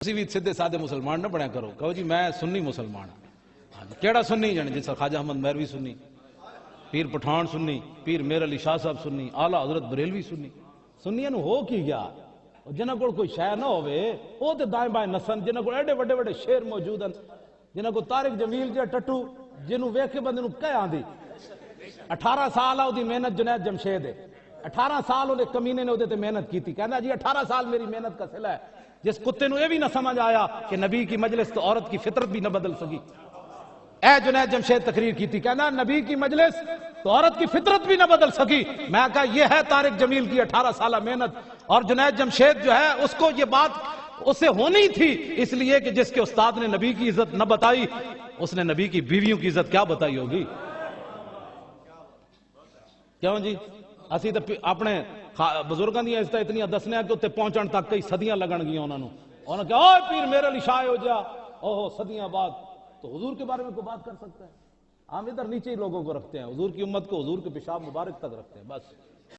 ਤੁਸੀਂ ਵੀ ਸਿੱਧੇ ਸਾਦੇ ਮੁਸਲਮਾਨ ਨਾ ਬਣਿਆ ਕਰੋ, ਕਹੋ ਜੀ ਮੈਂ ਸੁੰਨੀ ਮੁਸلمان ہاں کیڑا سنی جانے جیسا خواجہ احمد مہروی سنی، پیر پٹھان سنی، پیر میر علی شاہ صاحب سنی، اعلیٰ حضرت بریلوی سنی. سنیاں نو ہو کی گیا جنہاں کو کوئی شے نہ ہوئے او تے دائیں بائیں نسن، جنہاں کو ایڈے بڑے بڑے شیر موجود ہیں، جنہاں کو طارق جمیل جا ٹٹو جنہوں ویکھ کے بندے نو کہہ آندی 18 سال آ دی محنت جنید جمشید ہے، 18 سال انہیں کمینے نے تے محنت کی تھی، کہنا جی 18 سال میری محنت کا صلہ ہے. جس کتے نو یہ بھی نہ سمجھ آیا کہ نبی کی مجلس تو عورت کی فطرت بھی نہ بدل سکی. اے جنید جمشید تقریر کی تھی، کہنا نبی کی مجلس تو عورت کی فطرت بھی نہ بدل سکی. میں کہا یہ ہے طارق جمیل کی 18 سالہ محنت. اور جنید جمشید جو ہے اس کو یہ بات اسے ہونی تھی، اس لیے کہ جس کے استاد نے نبی کی عزت نہ بتائی اس نے نبی کی بیویوں کی عزت کیا بتائی ہوگی. کیوں جی اسی تو اپنے بزرگاں دی عزت اتنی دسنے کہ اتنے پہنچن تک کئی صدیاں لگن گیا انہوں نے کہا اوہ پیر میرے علی شاہ ہو جا، اوہ صدیاں بعد تو حضور کے بارے میں کوئی بات کر سکتا ہے؟ ہم ادھر نیچے ہی لوگوں کو رکھتے ہیں، حضور کی امت کو حضور کے پیشاب مبارک تک رکھتے ہیں بس.